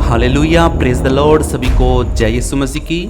Hallelujah, praise the Lord. सभी को जय यीशु मसीह की।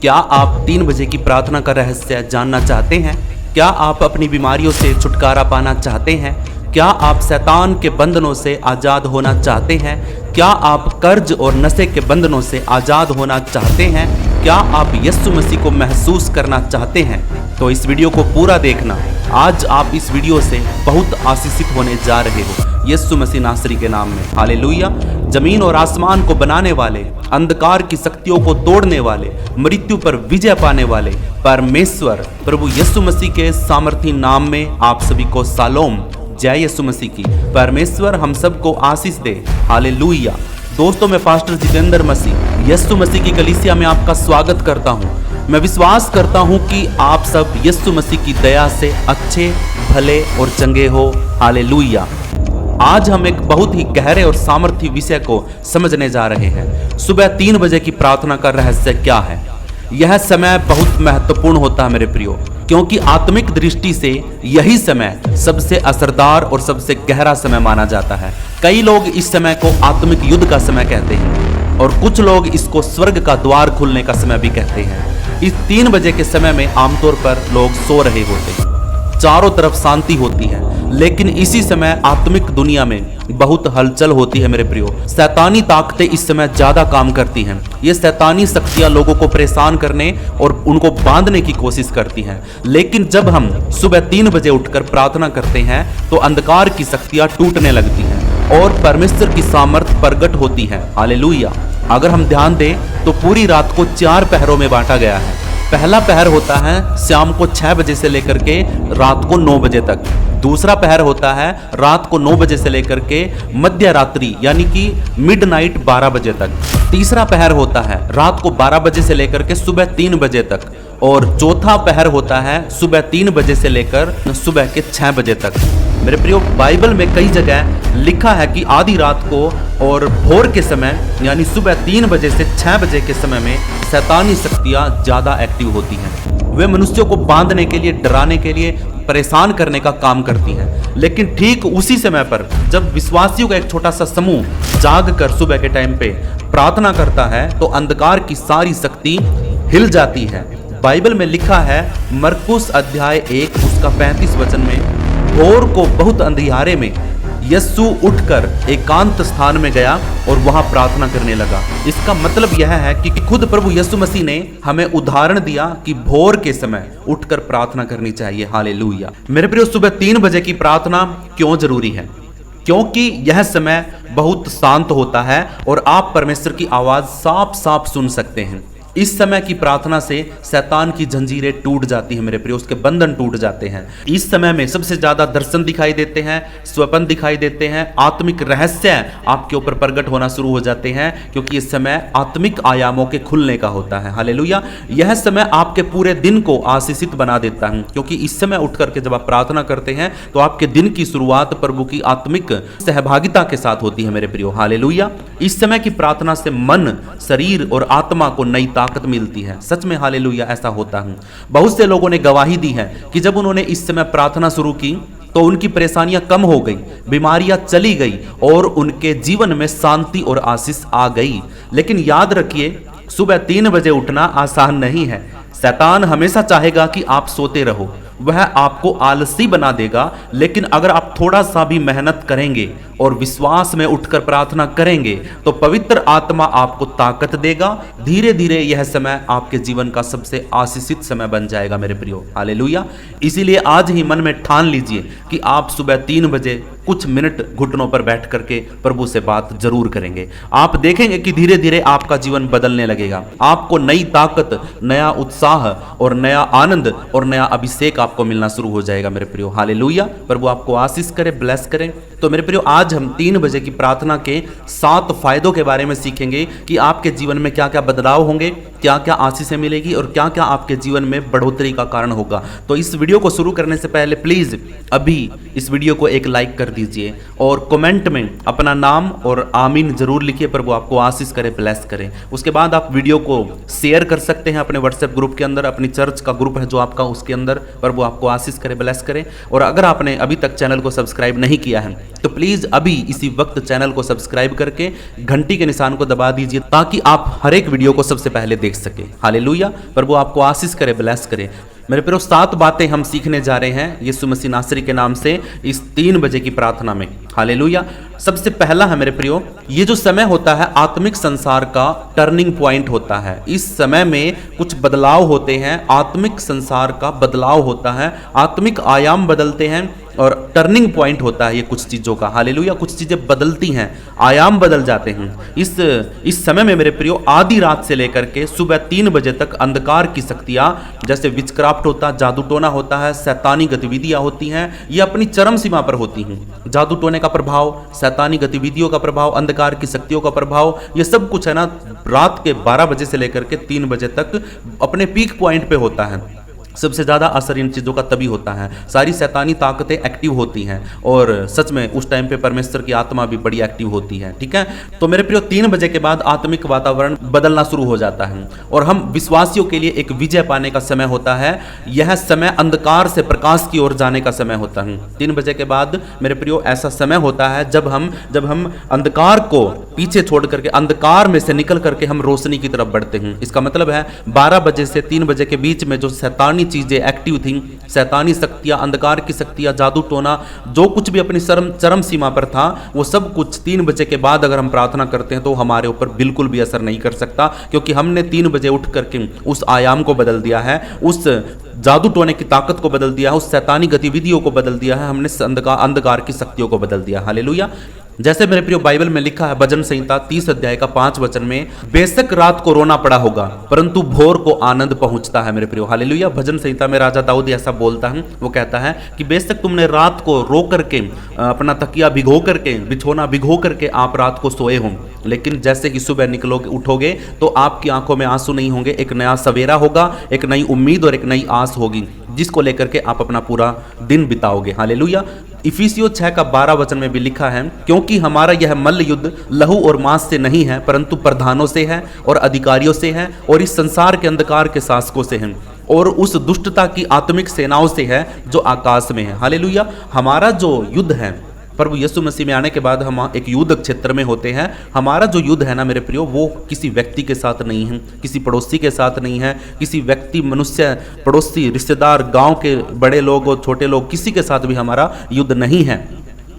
क्या आप 3 बजे की प्रार्थना का रहस्य जानना चाहते हैं? क्या आप अपनी बीमारियों से छुटकारा पाना चाहते हैं? क्या आप शैतान के बंधनों से आज़ाद होना चाहते हैं? क्या आप कर्ज और नशे के बंधनों से आज़ाद होना चाहते हैं? क्या आप यीशु मसीह को महसूस करना चाहते हैं? तो इस वीडियो को पूरा देखना। आज आप इस वीडियो से बहुत आशीषित होने जा रहे हो यीशु मसीह नासरी के नाम में। हालेलुया। जमीन और आसमान को बनाने वाले, अंधकार की शक्तियों को तोड़ने वाले, मृत्यु पर विजय पाने वाले परमेश्वर प्रभु यीशु मसीह के सामर्थी नाम में आप सभी को शालोम, जय यीशु मसीह की। परमेश्वर हम सबको आशीष दे। हालेलुया। दोस्तों, मैं पास्टर जितेंद्र मसीह यीशु मसीह की कलीसिया में आपका स्वागत करता हूं। मैं विश्वास करता हूं कि आप सब यीशु मसीह की दया से अच्छे, भले और चंगे हो। हालेलुया। आज हम एक बहुत ही गहरे और सामर्थ्य विषय को समझने जा रहे हैं। सुबह 3 बजे की प्रार्थना का रहस्य क्या है? यह समय बहुत महत्वपूर्ण होता है मेरे प्रियो, क्योंकि आत्मिक दृष्टि से यही समय सबसे असरदार और सबसे गहरा समय माना जाता है। कई लोग इस समय को आत्मिक युद्ध का समय कहते हैं और कुछ लोग इसको स्वर्ग का द्वार खुलने का समय भी कहते हैं। इस 3 बजे के समय में आमतौर पर लोग सो रहे होते हैं, चारों तरफ शांति होती है, लेकिन इसी समय आत्मिक दुनिया में बहुत हलचल होती है मेरे प्रियो। शैतानी ताकतें इस समय ज्यादा काम करती हैं। ये शैतानी शक्तियां लोगों को परेशान करने और उनको बांधने की कोशिश करती हैं। लेकिन जब हम सुबह 3 बजे उठकर प्रार्थना करते हैं तो अंधकार की शक्तियां टूटने लगती हैं और परमेश्वर की सामर्थ प्रकट होती है। हालेलुया। अगर हम ध्यान दें तो पूरी रात को 4 पहरों में बांटा गया है। पहला पहर होता है शाम को 6 बजे से लेकर के रात को 9 बजे तक। दूसरा पहर होता है रात को 9 बजे से लेकर के मध्य रात्रि यानी कि मिडनाइट 12 बजे तक। तीसरा पहर होता है रात को 12 बजे से लेकर के सुबह 3 बजे तक। और चौथा पहर होता है सुबह 3 बजे से लेकर सुबह के 6 बजे तक। मेरे प्रियो, बाइबल में कई जगह लिखा है कि आधी रात को और भोर के समय यानी सुबह 3 बजे से 6 बजे के समय में शैतानी शक्तियां ज्यादा एक्टिव होती हैं। वे मनुष्यों को बांधने के लिए, डराने के लिए, परेशान करने का काम करती हैं। लेकिन ठीक उसी समय पर जब विश्वासियों का एक छोटा सा समूह जाग कर सुबह के टाइम पे प्रार्थना करता है तो अंधकार की सारी शक्ति हिल जाती है। बाइबल में लिखा है मरकुस अध्याय 1 उसका 35 वचन में, भोर को बहुत अंधियारे में यीशु उठकर एकांत स्थान में गया और वहां प्रार्थना करने लगा। इसका मतलब यह है कि खुद प्रभु यीशु मसीह ने हमें उदाहरण दिया कि भोर के समय उठकर प्रार्थना करनी चाहिए। हालेलुया। मेरे प्रियो, सुबह 3 बजे की प्रार्थना क्यों जरूरी है? क्योंकि यह समय बहुत शांत होता है और आप परमेश्वर की आवाज साफ साफ सुन सकते हैं। इस समय की प्रार्थना से शैतान की जंजीरें टूट जाती हैं मेरे प्रिय, उसके बंधन टूट जाते हैं। इस समय में सबसे ज्यादा दर्शन दिखाई देते हैं, स्वप्न दिखाई देते हैं, आत्मिक रहस्य आपके ऊपर प्रकट होना शुरू हो जाते हैं, क्योंकि इस समय आत्मिक आयामों के खुलने का होता है। हालेलुया। यह समय आपके पूरे दिन को आशीषित बना देता है, क्योंकि इस समय उठ करके जब आप प्रार्थना करते हैं तो आपके दिन की शुरुआत प्रभु की आत्मिक सहभागिता के साथ होती है मेरे प्रियो। हालेलुया। इस समय की प्रार्थना से मन, शरीर और आत्मा को नई ताकत मिलती है। सच में हालेलुया, ऐसा होता है। बहुत से लोगों ने गवाही दी है कि जब उन्होंने इस समय प्रार्थना शुरू की तो उनकी परेशानियां कम हो गई, बीमारियां चली गई और उनके जीवन में शांति और आशीष आ गई। लेकिन याद रखिए, सुबह 3 बजे उठना आसान नहीं है। शैतान हमेशा चाहेगा कि आप सोते रहो, वह आपको आलसी बना देगा। लेकिन अगर आप थोड़ा सा भी मेहनत करेंगे और विश्वास में उठकर प्रार्थना करेंगे तो पवित्र आत्मा आपको ताकत देगा। धीरे धीरे यह समय आपके जीवन का सबसे आशीषित समय बन जाएगा मेरे प्रियो। हालेलुया। इसीलिए आज ही मन में ठान लीजिए कि आप सुबह 3 बजे कुछ मिनट घुटनों पर बैठ करके प्रभु से बात जरूर करेंगे। आप देखेंगे कि धीरे धीरे आपका जीवन बदलने लगेगा। आपको नई ताकत, नया उत्साह और नया आनंद और नया अभिषेक आपको मिलना शुरू हो जाएगा मेरे प्रियो। हालेलुया। प्रभु आपको आशीष करे, ब्लेस करें। तो मेरे प्रियो, आज हम 3 बजे की प्रार्थना के 7 फायदों के बारे में सीखेंगे कि आपके जीवन में क्या क्या बदलाव होंगे क्या क्या आशीषें मिलेगी और क्या क्या आपके जीवन में बढ़ोतरी का कारण होगा। तो इस वीडियो को शुरू करने से पहले प्लीज़ अभी इस वीडियो को एक लाइक कर दीजिए और कमेंट में अपना नाम और आमीन जरूर लिखिए। प्रभु आपको आशीष करे, ब्लेस करें। उसके बाद आप वीडियो को शेयर कर सकते हैं अपने व्हाट्सएप ग्रुप के अंदर, अपनी चर्च का ग्रुप है जो आपका, उसके अंदर। प्रभु आपको आशीष करे, ब्लेस करें। और अगर आपने अभी तक चैनल को सब्सक्राइब नहीं किया है तो प्लीज़ अभी इसी वक्त चैनल को सब्सक्राइब करके घंटी के निशान को दबा दीजिए ताकि आप हर एक वीडियो को सबसे पहले देख सके। हालेलुया। प्रभु आपको आशीष करे, ब्लेस करे। मेरे प्रियो 7 बातें हम सीखने जा रहे हैं यीशु मसीह नासरी के नाम से इस 3 बजे की प्रार्थना में। हालेलुया। सबसे पहला है मेरे प्रियो, ये जो समय होता है आत्मिक संसार का टर्निंग पॉइंट होता है। इस समय में कुछ बदलाव होते हैं, आत्मिक संसार का बदलाव होता है, आत्मिक आयाम बदलते हैं और टर्निंग पॉइंट होता है ये कुछ चीज़ों का। हालेलुया। कुछ चीज़ें बदलती हैं, आयाम बदल जाते हैं। इस समय में मेरे प्रियो आधी रात से लेकर के सुबह 3 बजे तक अंधकार की शक्तियाँ, जैसे विचक्राफ्ट होता है, जादू टोना होता है, शैतानी गतिविधियाँ होती हैं, ये अपनी चरम सीमा पर होती हैं। जादू टोने का प्रभाव, शैतानी गतिविधियों का प्रभाव, अंधकार की शक्तियों का प्रभाव, ये सब कुछ है ना रात के 12 बजे से लेकर के 3 बजे तक अपने पीक पॉइंट पे होता है। सबसे ज़्यादा असर इन चीज़ों का तभी होता है, सारी शैतानी ताकतें एक्टिव होती हैं और सच में उस टाइम पे परमेश्वर की आत्मा भी बड़ी एक्टिव होती है। ठीक है, तो मेरे प्रियो 3 बजे के बाद आत्मिक वातावरण बदलना शुरू हो जाता है और हम विश्वासियों के लिए एक विजय पाने का समय होता है। यह समय अंधकार से प्रकाश की ओर जाने का समय होता है। 3 बजे के बाद मेरे प्रियो ऐसा समय होता है जब हम अंधकार को पीछे छोड़ करके, अंधकार में से निकल करके हम रोशनी की तरफ बढ़ते हैं। इसका मतलब है 12 बजे से 3 बजे के बीच में जो शैतानी चीजें एक्टिव थी, शैतानी शक्तियां, अंधकार की शक्तियां, जादू टोना, जो कुछ भी अपनी चरम सीमा पर था, वो सब कुछ 3 बजे के बाद अगर हम प्रार्थना करते हैं तो हमारे ऊपर बिल्कुल भी असर नहीं कर सकता, क्योंकि हमने 3 बजे उठ करके उस आयाम को बदल दिया है, उस जादू टोने की ताकत को बदल दिया है, उस शैतानी गतिविधियों को बदल दिया है, हमने अंधकार की शक्तियों को बदल दिया। हालेलुया। जैसे मेरे प्रियो बाइबल में लिखा है भजन संहिता 30 अध्याय का 5 वचन में, बेशक रात को रोना पड़ा होगा परंतु भोर को आनंद पहुंचता है। मेरे प्रियो हालेलुया। भजन संहिता में राजा दाऊद ऐसा बोलता है, वो कहता है कि बेशक तुमने रात को रो करके, अपना तकिया भिगो करके, बिछोना भिगो करके आप रात को सोए हो, लेकिन जैसे ही सुबह निकलोगे, उठोगे तो आपकी आंखों में आंसू नहीं होंगे, एक नया सवेरा होगा, एक नई उम्मीद और एक नई आस होगी जिसको लेकर के आप अपना पूरा दिन बिताओगे। हालेलुया। इफिसियों 6 का 12 वचन में भी लिखा है, क्योंकि हमारा यह मल्ल युद्ध लहू और मांस से नहीं है परंतु प्रधानों से है और अधिकारियों से है और इस संसार के अंधकार के शासकों से है और उस दुष्टता की आत्मिक सेनाओं से है जो आकाश में है। हालेलुया। हमारा जो युद्ध है, प्रभु यीशु मसीह में आने के बाद हम एक युद्ध क्षेत्र में होते हैं। हमारा जो युद्ध है ना मेरे प्रियो, वो किसी व्यक्ति के साथ नहीं है, किसी पड़ोसी के साथ नहीं है, किसी व्यक्ति, मनुष्य, पड़ोसी, रिश्तेदार, गांव के बड़े लोग और छोटे लोग, किसी के साथ भी हमारा युद्ध नहीं है।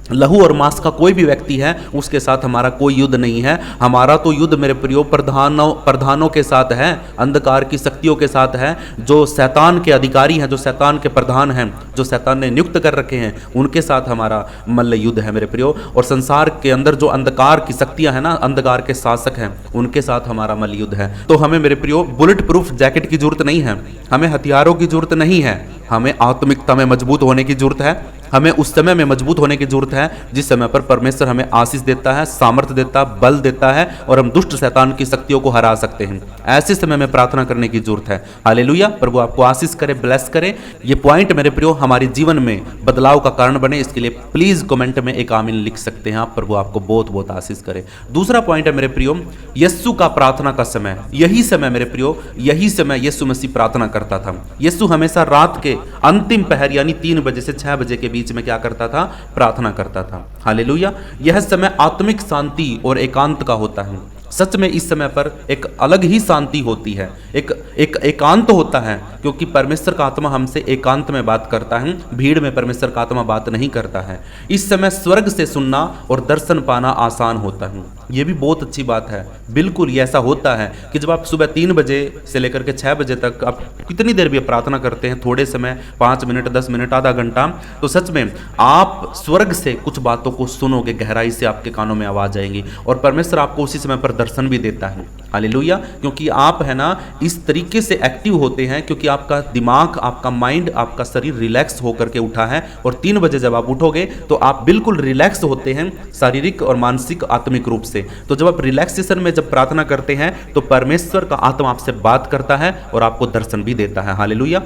लहू और मांस का कोई भी व्यक्ति है उसके साथ हमारा कोई युद्ध नहीं है। हमारा तो युद्ध मेरे प्रियो प्रधानों के साथ है, अंधकार की शक्तियों के साथ है, जो शैतान के अधिकारी हैं, जो शैतान के प्रधान हैं, जो शैतान ने नियुक्त कर रखे हैं, उनके साथ हमारा मल्ल युद्ध है मेरे प्रियो। और संसार के अंदर जो अंधकार की शक्तियां हैं ना, अंधकार के शासक हैं, उनके साथ हमारा मल्ल युद्ध है। तो हमें मेरे प्रियो बुलेट प्रूफ जैकेट की जरूरत नहीं है, हमें हथियारों की जरूरत नहीं है, हमें आत्मिकता में मजबूत होने की जरूरत है। हमें उस समय में मजबूत होने की जरूरत है जिस समय पर परमेश्वर हमें आशीष देता है, सामर्थ्य देता है, बल देता है और हम दुष्ट शैतान की शक्तियों को हरा सकते हैं। ऐसे समय में प्रार्थना करने की जरूरत है। हालेलुया। प्रभु आपको आशीष करे, ब्लेस करे। ये पॉइंट मेरे प्रियो हमारे जीवन में बदलाव का कारण बने, इसके लिए प्लीज कमेंट में एक आमीन लिख सकते हैं आप। प्रभु आपको बहुत बहुत आशीष करे। दूसरा पॉइंट है मेरे प्रियो, यीशु का प्रार्थना का समय। यही समय मेरे प्रियो, यही समय यीशु मसीह प्रार्थना करता था। यीशु हमेशा रात के अंतिम पहर यानी 3 बजे से 6 बजे के बीच में क्या करता था? प्रार्थना करता था। हालेलुया। यह समय आत्मिक शांति और एकांत का होता है। सच में इस समय पर एक अलग ही शांति होती है, एक एकांत होता है, क्योंकि परमेश्वर का आत्मा हमसे एकांत में बात करता है, भीड़ में परमेश्वर का आत्मा बात नहीं करता है। इस समय स्वर्ग से सुनना और दर्शन पाना आसान होता है। ये भी बहुत अच्छी बात है। बिल्कुल ये ऐसा होता है कि जब आप सुबह 3 बजे से लेकर के 6 बजे तक आप कितनी देर भी प्रार्थना करते हैं, थोड़े समय, 5 मिनट, 10 मिनट, आधा घंटा, तो सच में आप स्वर्ग से कुछ बातों को सुनोगे, गहराई से आपके कानों में आवाज आएंगी और परमेश्वर आपको उसी समय पर दर्शन भी देता है। हालेलुया। क्योंकि आप है ना इस तरीके से एक्टिव होते हैं क्योंकि आपका दिमाग, आपका माइंड, आपका शरीर रिलैक्स होकर के उठा है। और 3 बजे जब आप उठोगे तो आप बिल्कुल रिलैक्स होते हैं, शारीरिक और मानसिक आत्मिक रूप से। तो जब आप रिलैक्सेशन में जब प्रार्थना करते हैं तो परमेश्वर का आत्मा आपसे बात करता है और आपको दर्शन भी देता है। हालेलुया।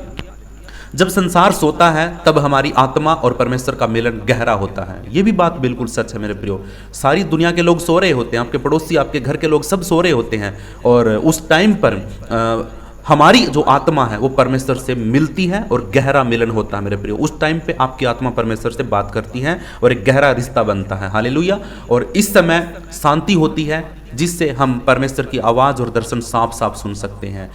जब संसार सोता है तब हमारी आत्मा और परमेश्वर का मिलन गहरा होता है। ये भी बात बिल्कुल सच है मेरे प्रियो। सारी दुनिया के लोग सो रहे होते हैं, आपके पड़ोसी, आपके घर के लोग सब सो रहे होते हैं, और उस टाइम पर हमारी जो आत्मा है वो परमेश्वर से मिलती है और गहरा मिलन होता है मेरे प्रियो। उस टाइम पे आपकी आत्मा परमेश्वर से बात करती है और एक गहरा रिश्ता बनता है। हालेलुया। और इस समय शांति होती है जिससे हम परमेश्वर की आवाज़ और दर्शन साफ साफ सुन सकते हैं।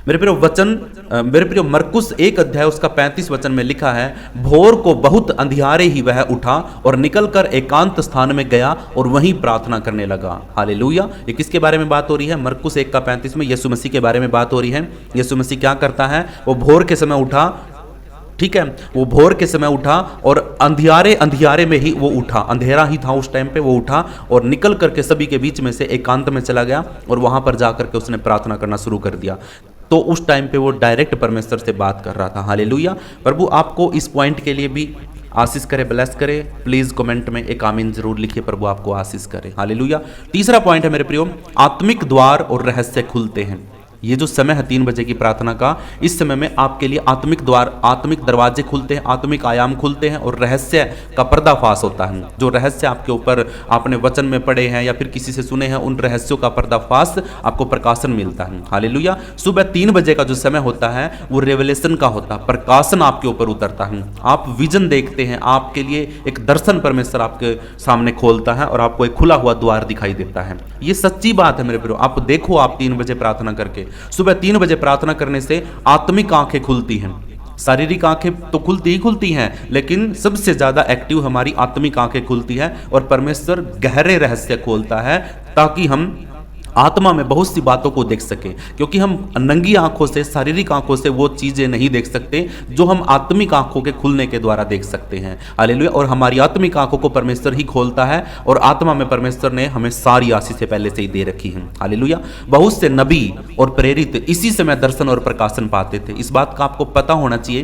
मेरे प्रियो मरकुस 1 अध्याय उसका 35 वचन में लिखा है, भोर को बहुत अंधियारे ही वह उठा और निकलकर एकांत स्थान में गया और वहीं प्रार्थना करने लगा। हालेलुया। ये किसके बारे में बात हो रही है? मरकुस 1 का 35 में यीशु मसीह के बारे में बात हो रही है। यीशु मसीह क्या करता है? वो भोर के समय उठा, ठीक है, वो भोर के समय उठा और अंधियारे में ही वो उठा, अंधेरा ही था उस टाइम पे, वो उठा और निकल करके सभी के बीच में से एकांत में चला गया और वहां पर जाकर के उसने प्रार्थना करना शुरू कर दिया। तो उस टाइम पे वो डायरेक्ट परमेश्वर से बात कर रहा था। हालेलुया। प्रभु आपको इस पॉइंट के लिए भी आशीष करे, ब्लेस करे। प्लीज कमेंट में एक आमीन जरूर लिखिए, प्रभु आपको आशीष करे। हालेलुया। तीसरा पॉइंट है मेरे प्रियो, आत्मिक द्वार और रहस्य खुलते हैं। ये जो समय है 3 बजे की प्रार्थना का, इस समय में आपके लिए आत्मिक द्वार, आत्मिक दरवाजे खुलते हैं, आत्मिक आयाम खुलते हैं और रहस्य का पर्दाफाश होता है। जो रहस्य आपके ऊपर आपने वचन में पढ़े हैं या फिर किसी से सुने हैं, उन रहस्यों का पर्दाफाश आपको प्रकाशन मिलता है। हालेलुया। सुबह 3 बजे का जो समय होता है वो रेवलेशन का होता है, प्रकाशन आपके ऊपर उतरता है। आप विजन देखते हैं, आपके लिए एक दर्शन परमेश्वर आपके सामने खोलता है और आपको एक खुला हुआ द्वार दिखाई देता है। ये सच्ची बात है मेरे प्रियो। आप देखो, आप 3 बजे प्रार्थना करके, सुबह 3 बजे प्रार्थना करने से आत्मिक आंखें खुलती हैं। शारीरिक आंखें तो खुलती ही खुलती हैं, लेकिन सबसे ज्यादा एक्टिव हमारी आत्मिक आंखें खुलती है और परमेश्वर गहरे रहस्य खोलता है ताकि हम आत्मा में बहुत सी बातों को देख सके। क्योंकि हम नंगी आंखों से, शारीरिक आंखों से वो चीजें नहीं देख सकते जो हम आत्मिक आंखों के खुलने के द्वारा देख सकते हैं। हालेलुया। और हमारी आत्मिक आंखों को परमेश्वर ही खोलता है और आत्मा में परमेश्वर ने हमें सारी आशीषें पहले से ही दे रखी हैं। हालेलुया। बहुत से नबी और प्रेरित इसी समय दर्शन और प्रकाशन पाते थे। इस बात का आपको पता होना चाहिए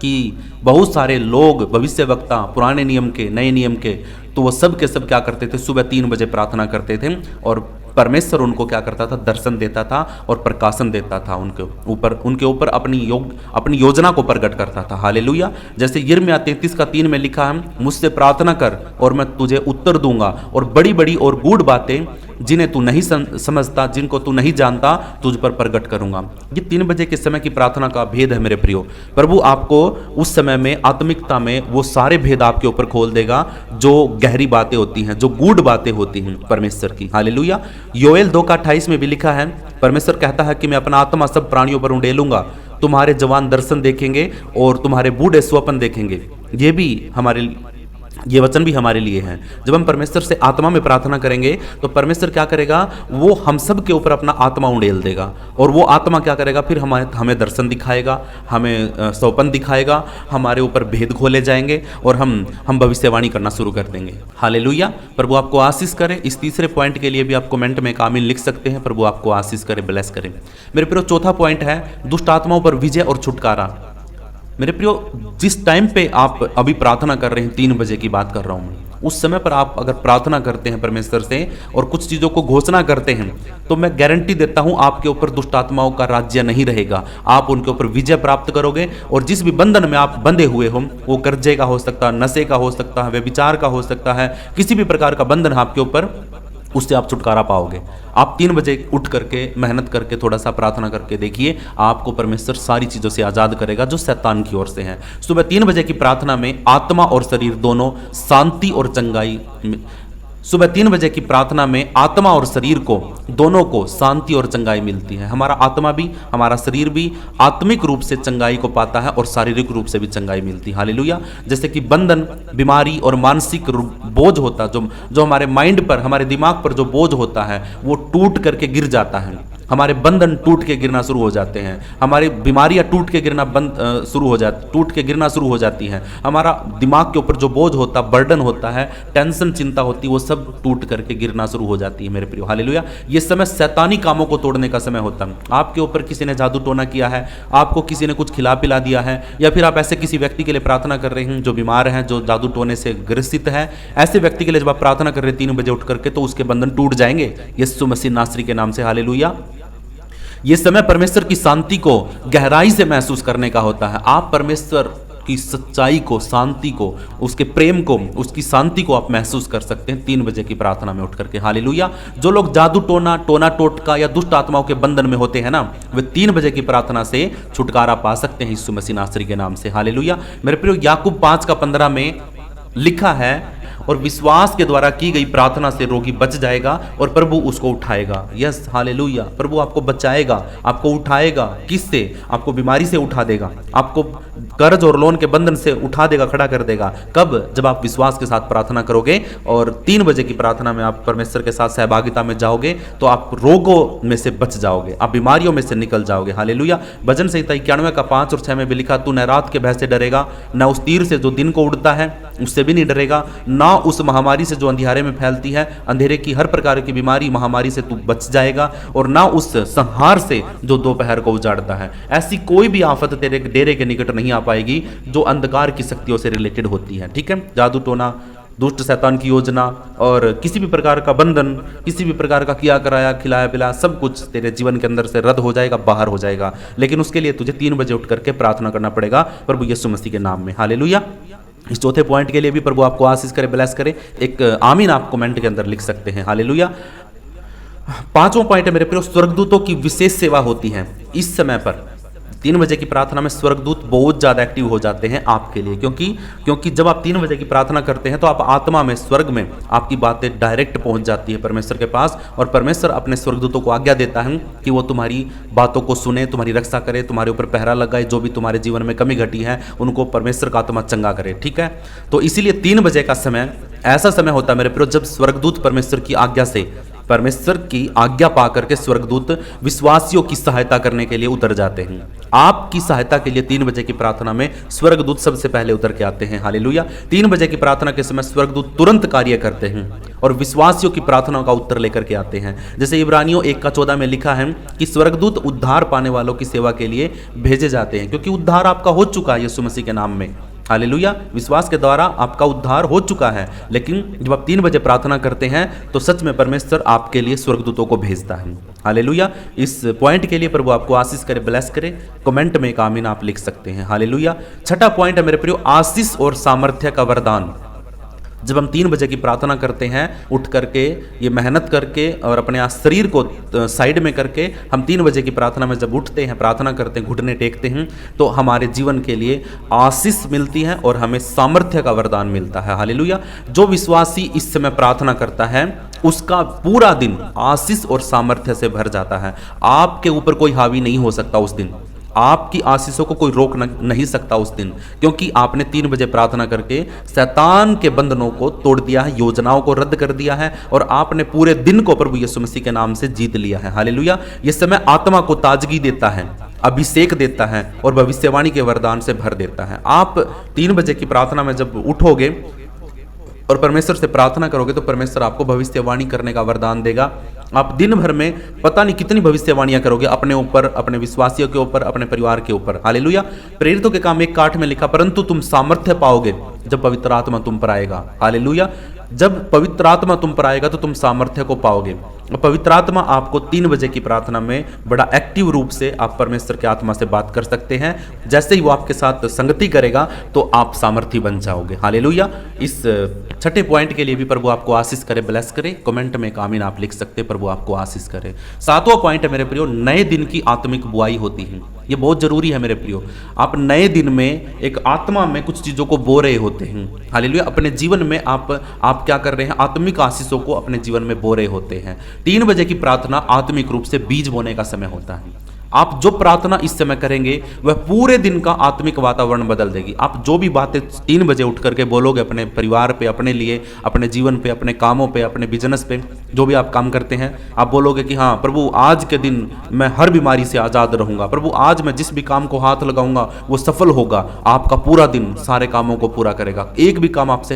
कि बहुत सारे लोग, भविष्यवक्ता, पुराने नियम के, नए नियम के, तो वो सब के सब क्या करते थे? सुबह 3 बजे प्रार्थना करते थे और परमेश्वर उनको क्या करता था? दर्शन देता था और प्रकाशन देता था उनके ऊपर अपनी योजना को प्रकट करता था। हालेलुया। जैसे यिर्मयाह 33 का 3 में लिखा है, मुझसे प्रार्थना कर और मैं तुझे उत्तर दूंगा और बड़ी बड़ी और गूढ़ बातें जिन्हें तू नहीं समझता, जिनको तू नहीं जानता, तुझ पर प्रकट करूंगा। ये 3 बजे के समय की प्रार्थना का भेद है मेरे प्रियो। प्रभु आपको उस समय में आत्मिकता में वो सारे भेद आपके ऊपर खोल देगा जो गहरी बातें होती हैं, जो गूढ़ बातें होती हैं परमेश्वर की। हालेलुया। योएल 2 का 28 में भी लिखा है, परमेश्वर कहता है कि मैं अपना आत्मा सब प्राणियों पर उंडेलूंगा, तुम्हारे जवान दर्शन देखेंगे और तुम्हारे बूढ़े स्वप्न देखेंगे। ये वचन भी हमारे लिए हैं। जब हम परमेश्वर से आत्मा में प्रार्थना करेंगे तो परमेश्वर क्या करेगा? वो हम सब के ऊपर अपना आत्मा उंडेल देगा और वो आत्मा क्या करेगा? फिर हमें दर्शन दिखाएगा, हमें स्वप्न दिखाएगा, हमारे ऊपर भेद खोले जाएंगे और हम भविष्यवाणी करना शुरू कर देंगे। हालेलुया। प्रभु आपको आशीष करे। इस तीसरे पॉइंट के लिए भी आप कमेंट में एक आमीन लिख सकते हैं। प्रभु आपको आशीष करे, ब्लेस करे। मेरे प्रियो, चौथा पॉइंट है दुष्ट आत्माओं पर विजय और छुटकारा। मेरे प्रियो, जिस टाइम पे आप अभी प्रार्थना कर रहे हैं, 3 बजे की बात कर रहा हूँ, उस समय पर आप अगर प्रार्थना करते हैं परमेश्वर से और कुछ चीज़ों को घोषणा करते हैं तो मैं गारंटी देता हूं आपके ऊपर दुष्ट आत्माओं का राज्य नहीं रहेगा। आप उनके ऊपर विजय प्राप्त करोगे और जिस भी बंधन में आप बंधे हुए हो, वो कर्जे का हो सकता है, नशे का हो सकता है, व्यभिचार का हो सकता है, किसी भी प्रकार का बंधन आपके ऊपर, उससे आप छुटकारा पाओगे। आप 3 बजे उठ करके, मेहनत करके, थोड़ा सा प्रार्थना करके देखिए, आपको परमेश्वर सारी चीज़ों से आज़ाद करेगा जो शैतान की ओर से है। सुबह 3 बजे की प्रार्थना में आत्मा और शरीर दोनों शांति और चंगाई, सुबह 3 बजे की प्रार्थना में आत्मा और शरीर को, दोनों को शांति और चंगाई मिलती है। हमारा आत्मा भी, हमारा शरीर भी आत्मिक रूप से चंगाई को पाता है और शारीरिक रूप से भी चंगाई मिलती है। हालेलुया। जैसे कि बंधन, बीमारी और मानसिक बोझ होता, जो हमारे माइंड पर, हमारे दिमाग पर जो बोझ होता है, वो टूट करके गिर जाता है। हमारे बंधन टूट के गिरना शुरू हो जाते हैं, हमारी बीमारियां टूट के गिरना शुरू हो जाती हैं, हमारा दिमाग के ऊपर जो बोझ होता, बर्डन होता है, टेंशन, चिंता होती है, वो सब टूट करके गिरना शुरू हो जाती है मेरे प्रियो। हालेलुया। ये समय शैतानी कामों को तोड़ने का समय होता है। आपके ऊपर किसी ने जादू टोना किया है, आपको किसी ने कुछ खिला पिला दिया है, या फिर आप ऐसे किसी व्यक्ति के लिए प्रार्थना कर रहे हैं जो बीमार है, जो जादू टोने से ग्रसित है, ऐसे व्यक्ति के लिए जब आप प्रार्थना कर रहे हैं 3 बजे उठ करके, तो उसके बंधन टूट जाएंगे यीशु मसीह नासरी के नाम से। हालेलुया। ये समय परमेश्वर की शांति को गहराई से महसूस करने का होता है। आप परमेश्वर की सच्चाई को, शांति को, उसके प्रेम को, उसकी शांति को आप महसूस कर सकते हैं 3 बजे की प्रार्थना में उठ करके। हालेलुया। जो लोग जादू टोना टोटका या दुष्ट आत्माओं के बंधन में होते हैं ना, वे 3 बजे की प्रार्थना से छुटकारा पा सकते हैं यीशु मसीह नासरी के नाम से। हालेलुया। मेरे प्रियो, याकूब 5:15 में लिखा है, और विश्वास के द्वारा की गई प्रार्थना से रोगी बच जाएगा और प्रभु उसको उठाएगा। Yes, hallelujah. प्रभु आपको बचाएगा, आपको उठाएगा। किससे? आपको बीमारी से उठा देगा, आपको कर्ज और लोन के बंधन से उठा देगा, खड़ा कर देगा। कब? जब आप विश्वास के साथ प्रार्थना करोगे और 3 बजे की प्रार्थना में आप परमेश्वर के साथ सहभागिता में जाओगे, तो आप रोगों में से बच जाओगे, आप बीमारियों में से निकल जाओगे। हालेलुया। भजन संहिता 91:5 और 6 में भी लिखा, तू न रात के भय से डरेगा, न उस तीर से जो दिन को उड़ता है, उससे भी नहीं डरेगा, ना उस महामारी से जो अंधेरे में फैलती है। अंधेरे की हर प्रकार की बीमारी, महामारी से तू बच जाएगा, और ना उस संहार से जो दोपहर को उजाड़ता है। ऐसी कोई भी आफत तेरे डेरे के निकट नहीं आ पाएगी जो अंधकार की शक्तियों से रिलेटेड होती है। ठीक है। जादू टोना, दुष्ट शैतान की योजना और किसी भी प्रकार का बंधन, किसी भी प्रकार का किया कराया, खिलाया पिलाया, सब कुछ तेरे जीवन के अंदर से रद्द हो जाएगा, बाहर हो जाएगा। लेकिन उसके लिए तुझे 3 बजे उठ करके प्रार्थना करना पड़ेगा प्रभु यीशु मसीह के नाम में। हालेलुया। इस चौथे पॉइंट के लिए भी प्रभु आपको आशीष करे, ब्लेस करे। एक आमीन आप कमेंट के अंदर लिख सकते हैं। हालेलुया। 5वां पॉइंट है मेरे प्रियो, स्वर्गदूतों की विशेष सेवा होती है इस समय पर। 3 बजे की प्रार्थना में स्वर्गदूत बहुत ज़्यादा एक्टिव हो जाते हैं आपके लिए, क्योंकि जब आप 3 बजे की प्रार्थना करते हैं तो आप आत्मा में, स्वर्ग में आपकी बातें डायरेक्ट पहुंच जाती है परमेश्वर के पास, और परमेश्वर अपने स्वर्गदूतों को आज्ञा देता है कि वो तुम्हारी बातों को सुने, तुम्हारी रक्षा करे, तुम्हारे ऊपर पहरा लगाए, जो भी तुम्हारे जीवन में कमी घटी है उनको परमेश्वर का आत्मा चंगा करे। ठीक है। तो इसीलिए 3 बजे का समय ऐसा समय होता है मेरे प्रियो जब स्वर्गदूत परमेश्वर की आज्ञा से, परमेश्वर की आज्ञा पाकर के स्वर्गदूत विश्वासियों की सहायता करने के लिए उतर जाते हैं। आपकी सहायता के लिए 3 बजे की प्रार्थना में स्वर्गदूत सबसे पहले उतर के आते हैं। हालेलुया। 3 बजे की प्रार्थना के समय स्वर्गदूत तुरंत कार्य करते हैं और विश्वासियों की प्रार्थनाओं का उत्तर लेकर के आते हैं। जैसे इब्रानियों 1:14 में लिखा है कि स्वर्गदूत उद्धार पाने वालों की सेवा के लिए भेजे जाते हैं, क्योंकि उद्धार आपका हो चुका है यीशु मसीह के नाम में। हालेलुया। विश्वास के द्वारा आपका उद्धार हो चुका है, लेकिन जब आप 3 बजे प्रार्थना करते हैं तो सच में परमेश्वर आपके लिए स्वर्गदूतों को भेजता है। हालेलुया। इस पॉइंट के लिए प्रभु आपको आशीष करे, ब्लेस करे। कमेंट में एक आमीन आप लिख सकते हैं। हालेलुया। 6वां पॉइंट है मेरे प्रियो, आशीष और सामर्थ्य का वरदान। जब हम 3 बजे की प्रार्थना करते हैं, उठ करके, ये मेहनत करके और अपने शरीर को साइड में करके हम 3 बजे की प्रार्थना में जब उठते हैं, प्रार्थना करते हैं, घुटने टेकते हैं, तो हमारे जीवन के लिए आशीष मिलती है और हमें सामर्थ्य का वरदान मिलता है। हालेलुया। जो विश्वासी इस समय प्रार्थना करता है उसका पूरा दिन आशीष और सामर्थ्य से भर जाता है। आपके ऊपर कोई हावी नहीं हो सकता उस दिन, आपकी आशीषों को कोई रोक नहीं सकता उस दिन, क्योंकि आपने 3 बजे प्रार्थना करके शैतान के बंधनों को तोड़ दिया है, योजनाओं को रद्द कर दिया है, और आपने पूरे दिन को प्रभु यीशु मसीह के नाम से जीत लिया है। हालेलुया। ये समय आत्मा को ताजगी देता है, अभिषेक देता है और भविष्यवाणी के वरदान से भर देता है। आप 3 बजे की प्रार्थना में जब उठोगे और परमेश्वर से प्रार्थना करोगे तो परमेश्वर आपको भविष्यवाणी करने का वरदान देगा। आप दिन भर में पता नहीं कितनी भविष्यवाणियां करोगे, अपने ऊपर, अपने विश्वासियों के ऊपर, अपने परिवार के ऊपर। हालेलुया। प्रेरितों के काम 1:8 में लिखा, परंतु तुम सामर्थ्य पाओगे जब पवित्र आत्मा तुम पर आएगा। हालेलुया। जब पवित्र आत्मा तुम पर आएगा तो तुम सामर्थ्य को पाओगे। पवित्र आत्मा आपको 3 बजे की प्रार्थना में बड़ा एक्टिव रूप से आप परमेश्वर के आत्मा से बात कर सकते हैं। जैसे ही वो आपके साथ संगति करेगा तो आप सामर्थी बन जाओगे। हालेलुया। इस 6ठे पॉइंट के लिए भी प्रभु आपको आशीष करे, ब्लेस करे। कमेंट में एक आमीन आप लिख सकते हैं, प्रभु आपको आशीष करे। 7वां पॉइंट है मेरे प्रियो, नए दिन की आत्मिक बुआई होती है। ये बहुत जरूरी है मेरे प्रियो। आप नए दिन में एक आत्मा में कुछ चीजों को बो रहे होते हैं। हालेलुया। अपने जीवन में आप क्या कर रहे हैं? आत्मिक आशीषों को अपने जीवन में बो रहे होते हैं। 3 बजे की प्रार्थना आत्मिक रूप से बीज बोने का समय होता है। आप जो प्रार्थना इस समय करेंगे वह पूरे दिन का आत्मिक वातावरण बदल देगी। आप जो भी बातें 3 बजे उठ करके बोलोगे अपने परिवार पे, अपने लिए, अपने जीवन पे, अपने कामों पे, अपने बिजनेस पे, जो भी आप काम करते हैं, आप बोलोगे कि हाँ प्रभु आज के दिन मैं हर बीमारी से आज़ाद रहूंगा, प्रभु आज मैं जिस भी काम को हाथ लगाऊंगा वो सफल होगा। आपका पूरा दिन सारे कामों को पूरा करेगा, एक भी काम आपके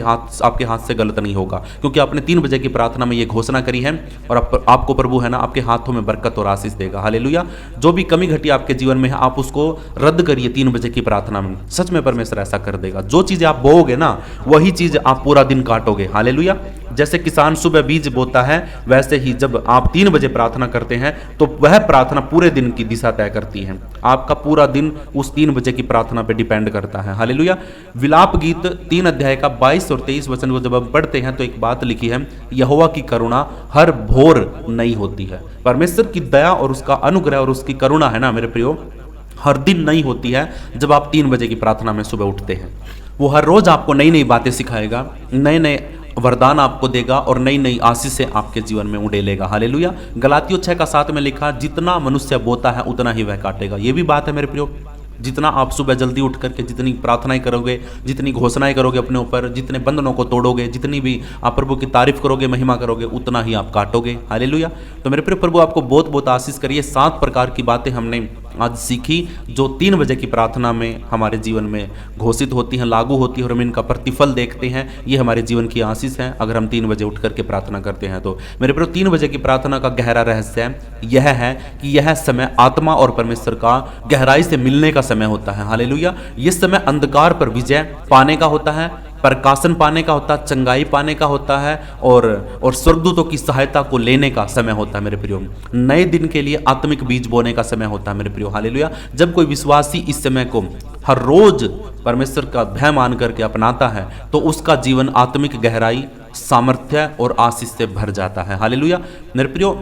हाथ से गलत नहीं होगा, क्योंकि आपने 3 बजे की प्रार्थना में ये घोषणा करी है। और आपको प्रभु है ना आपके हाथों में बरकत और आशीष देगा। हालेलुया। जो भी कमी घटी आपके जीवन में है आप उसको रद्द करिए 3 बजे की प्रार्थना में, सच में परमेश्वर ऐसा कर देगा। जो चीजें आप बोओगे ना वही चीज आप पूरा दिन काटोगे। हालेलुया। जैसे किसान सुबह बीज बोता है वैसे ही जब आप 3 बजे प्रार्थना करते हैं तो वह प्रार्थना पूरे दिन की दिशा तय करती है। आपका पूरा दिन उस 3 बजे की प्रार्थना पे डिपेंड करता है। हालेलुया। विलाप गीत 3 अध्याय का 22 और 23 वचन को जब हम पढ़ते हैं तो एक बात लिखी है, यहोवा की करुणा हर भोर नई होती है। परमेश्वर की दया और उसका अनुग्रह और उसकी करुणा है ना मेरे प्रियो, हर दिन नई होती है। जब आप 3 बजे की प्रार्थना में सुबह उठते हैं वो हर रोज आपको नई नई बातें सिखाएगा, नए नए वरदान आपको देगा और नई नई आशीषें आपके जीवन में उड़ेलेगा। हालेलुया। गलातियों 6:7 में लिखा, जितना मनुष्य बोता है उतना ही वह काटेगा। ये भी बात है मेरे प्रियो। जितना आप सुबह जल्दी उठ करके जितनी प्रार्थनाएं करोगे, जितनी घोषणाएं करोगे अपने ऊपर, जितने बंधनों को तोड़ोगे, जितनी भी आप प्रभु की तारीफ करोगे, महिमा करोगे, उतना ही आप काटोगे। हालेलुया। तो मेरे प्रिय प्रभु आपको बहुत बहुत आशीष करिए। 7 प्रकार की बातें हमने आज सीखी जो 3 बजे की प्रार्थना में हमारे जीवन में घोषित होती हैं, लागू होती है और हम इनका प्रतिफल देखते हैं। ये हमारे जीवन की आशीष है अगर हम 3 बजे उठ करके प्रार्थना करते हैं तो। मेरे प्रिय 3 बजे की प्रार्थना का गहरा रहस्य यह है कि यह समय आत्मा और परमेश्वर का गहराई से मिलने का समय होता है। हालेलुया। यह समय अंधकार पर विजय पाने का होता है, प्रकाशन पाने का होता है, चंगाई पाने का होता है और स्वर्गदूतों की सहायता को लेने का समय होता है मेरे प्रियो। नए दिन के लिए आत्मिक बीज बोने का समय होता है मेरे प्रियो। हालेलुया। जब कोई विश्वासी इस समय को हर रोज परमेश्वर का भय मान करके अपनाता है तो उसका जीवन आत्मिक गहराई, सामर्थ्य और आशीष से भर जाता है। हालेलुया। मेरे प्रियो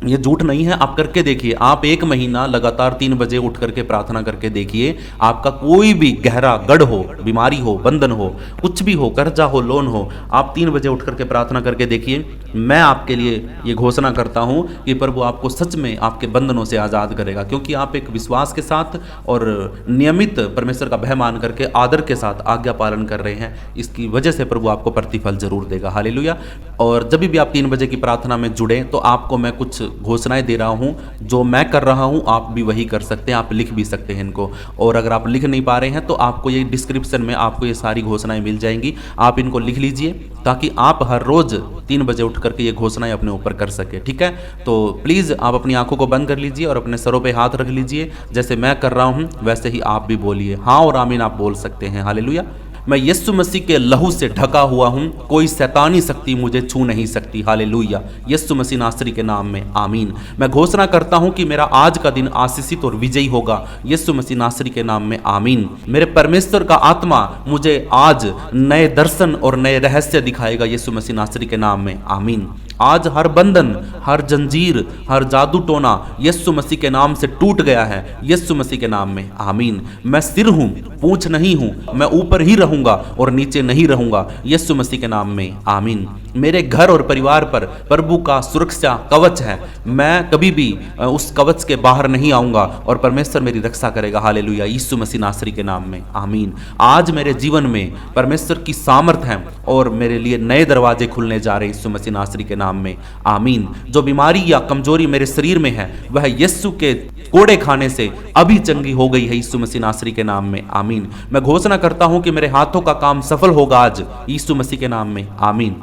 ये झूठ नहीं है, आप करके देखिए। आप 1 महीना लगातार 3 बजे उठ करके प्रार्थना करके देखिए, आपका कोई भी गहरा गढ़ हो, बीमारी हो, बंधन हो, कुछ भी हो, कर्जा हो, लोन हो, आप 3 बजे उठ करके प्रार्थना करके देखिए। मैं आपके लिए ये घोषणा करता हूँ कि प्रभु आपको सच में आपके बंधनों से आज़ाद करेगा, क्योंकि आप एक विश्वास के साथ और नियमित परमेश्वर का भय मान करके आदर के साथ आज्ञा पालन कर रहे हैं। इसकी वजह से प्रभु आपको प्रतिफल जरूर देगा। हालेलुया। और जब भी आप 3 बजे की प्रार्थना में जुड़े तो आपको मैं कुछ घोषणाएं दे रहा हूं, जो मैं कर रहा हूं आप भी वही कर सकते हैं, आप लिख भी सकते हैं इनको। और अगर आप लिख नहीं पा रहे हैं तो आपको ये डिस्क्रिप्शन में आपको ये सारी घोषणाएं मिल जाएंगी, आप इनको लिख लीजिए ताकि आप हर रोज 3 बजे उठ करके ये घोषणाएं अपने ऊपर कर सके। ठीक है। तो प्लीज आप अपनी आंखों को बंद कर लीजिए और अपने सरों पे हाथ रख लीजिए। जैसे मैं कर रहा हूं वैसे ही आप भी बोलिए। हाँ और आमीन आप बोल सकते हैं। हालेलुया। मैं यीशु मसीह के लहू से ढका हुआ हूं, कोई शैतानी शक्ति मुझे छू नहीं सकती। हालेलुया। यीशु मसीह नासरी के नाम में आमीन। मैं घोषणा करता हूं कि मेरा आज का दिन आशीषित और विजयी होगा। यीशु मसीह नासरी के नाम में आमीन। मेरे परमेश्वर का आत्मा मुझे आज नए दर्शन और नए रहस्य दिखाएगा। यीशु मसीह नासरी के नाम में आमीन। आज हर बंधन, हर जंजीर, हर जादू टोना यीशु मसीह के नाम से टूट गया है। यीशु मसीह के नाम में आमीन। मैं सिर हूं, पूंछ नहीं हूं, मैं ऊपर ही रहूंगा और नीचे नहीं रहूंगा। यीशु मसीह के नाम में आमीन। मेरे घर और परिवार पर प्रभु का सुरक्षा कवच है। मैं कभी भी उस कवच के बाहर नहीं आऊंगा और परमेश्वर मेरी रक्षा करेगा। हालेलुया। यीशु मसीह नासरी के नाम में आमीन। आज मेरे जीवन में परमेश्वर की सामर्थ है और मेरे लिए नए दरवाजे खुलने जा रहे हैं। यीशु मसीह नासरी के नाम में आमीन। जो बीमारी या कमजोरी मेरे शरीर में है वह यीशु के कोड़े खाने से अभी चंगी हो गई है। यीशु मसीह नासरी के नाम में आमीन। मैं घोषणा करता हूं कि मेरे हाथों का काम सफल होगा आज। यीशु मसीह के नाम में आमीन।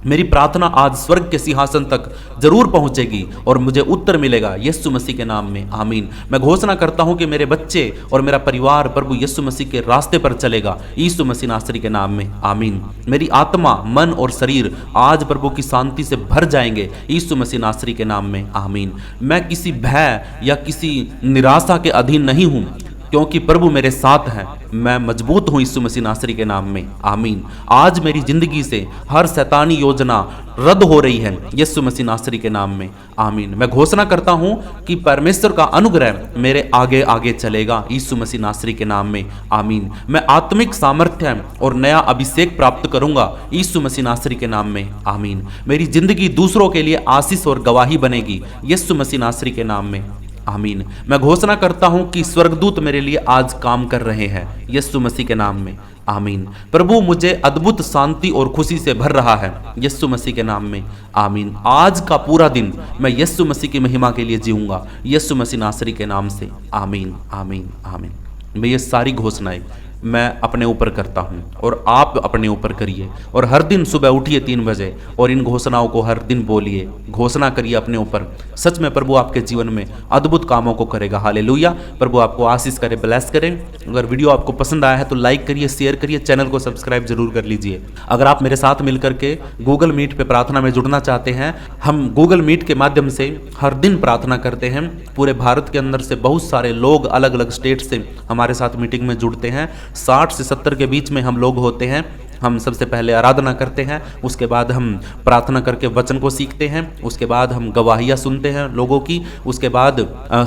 मेरी प्रार्थना आज स्वर्ग के सिंहासन तक जरूर पहुंचेगी और मुझे उत्तर मिलेगा। यीशु मसीह के नाम में आमीन। मैं घोषणा करता हूं कि मेरे बच्चे और मेरा परिवार प्रभु यीशु मसीह के रास्ते पर चलेगा। यीशु मसीह नासरी के नाम में आमीन। मेरी आत्मा, मन और शरीर आज प्रभु की शांति से भर जाएंगे। यीशु मसीह नासरी के नाम में आमीन। मैं किसी भय या किसी निराशा के अधीन नहीं हूं, क्योंकि प्रभु मेरे साथ है। मैं मजबूत हूं यीशु मसीह नासरी के नाम में आमीन। आज मेरी जिंदगी से हर शैतानी योजना रद्द हो रही है। यीशु मसीह नासरी के नाम में आमीन। मैं घोषणा करता हूं कि परमेश्वर का अनुग्रह मेरे आगे आगे चलेगा। यीशु मसीह नासरी के नाम में आमीन। मैं आत्मिक सामर्थ्य और नया अभिषेक प्राप्त करूंगा। यीशु मसीह नासरी के नाम में आमीन। मेरी जिंदगी दूसरों के लिए आशीष और गवाही बनेगी। यीशु मसीह नासरी के नाम में आमीन। मैं घोषणा करता हूं कि स्वर्गदूत मेरे लिए आज काम कर रहे हैं यीशु मसीह के नाम में, आमीन। प्रभु मुझे अद्भुत शांति और खुशी से भर रहा है यीशु मसीह के नाम में, आमीन। आज का पूरा दिन मैं यीशु मसीह की महिमा के लिए जीऊंगा यीशु मसीह नासरी के नाम से, आमीन आमीन आमीन। मैं ये सारी घोषणाएं मैं अपने ऊपर करता हूँ और आप अपने ऊपर करिए, और हर दिन सुबह उठिए 3 बजे और इन घोषणाओं को हर दिन बोलिए, घोषणा करिए अपने ऊपर। सच में प्रभु आपके जीवन में अद्भुत कामों को करेगा। हालेलुया। प्रभु आपको आशीष करे, ब्लेस करे। अगर वीडियो आपको पसंद आया है तो लाइक करिए, शेयर करिए, चैनल को सब्सक्राइब जरूर कर लीजिए। अगर आप मेरे साथ मिलकर के गूगल मीट पे प्रार्थना में जुड़ना चाहते हैं, हम गूगल मीट के माध्यम से हर दिन प्रार्थना करते हैं। पूरे भारत के अंदर से बहुत सारे लोग अलग अलग स्टेट से हमारे साथ मीटिंग में जुड़ते हैं। 60 से 70 के बीच में हम लोग होते हैं। हम सबसे पहले आराधना करते हैं, उसके बाद हम प्रार्थना करके वचन को सीखते हैं, उसके बाद हम गवाहियाँ सुनते हैं लोगों की, उसके बाद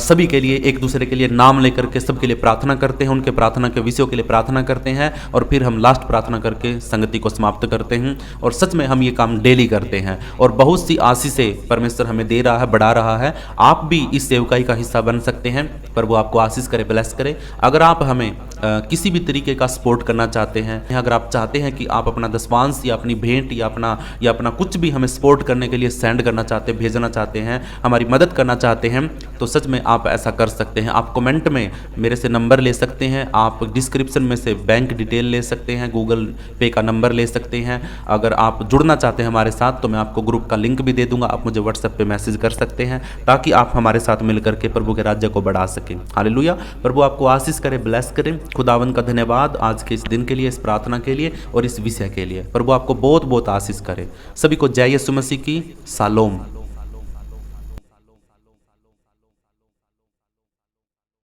सभी के लिए, एक दूसरे के लिए नाम लेकर के सबके लिए प्रार्थना करते हैं, उनके प्रार्थना के विषयों के लिए प्रार्थना करते हैं, और फिर हम लास्ट प्रार्थना करके संगति को समाप्त करते हैं। और सच में हम ये काम डेली करते हैं और बहुत सी आशीषें परमेश्वर हमें दे रहा है, बढ़ा रहा है। आप भी इस सेवकाई का हिस्सा बन सकते हैं। प्रभु आपको आशीष करे, ब्लेस करे। अगर आप हमें किसी भी तरीके का सपोर्ट करना चाहते हैं, अगर आप चाहते हैं कि आप अपना दशमांश या अपनी भेंट या अपना कुछ भी हमें सपोर्ट करने के लिए सेंड करना चाहते हैं, भेजना चाहते हैं, हमारी मदद करना चाहते हैं, तो सच में आप ऐसा कर सकते हैं। आप कमेंट में मेरे से नंबर ले सकते हैं, आप डिस्क्रिप्शन में से बैंक डिटेल ले सकते हैं, गूगल पे का नंबर ले सकते हैं। अगर आप जुड़ना चाहते हैं हमारे साथ तो मैं आपको ग्रुप का लिंक भी दे दूंगा, आप मुझे व्हाट्सएप पे मैसेज कर सकते हैं ताकि आप हमारे साथ मिलकर के प्रभु के राज्य को बढ़ा सकें। हालेलुया। प्रभु आपको आशीष करे, ब्लेस करें। खुदावंद का धन्यवाद आज के इस दिन के लिए, इस प्रार्थना के लिए और इस विषय के लिए। प्रभु आपको बहुत बहुत आशीष करे। सभी को जय यीशु मसीह की। शालोम।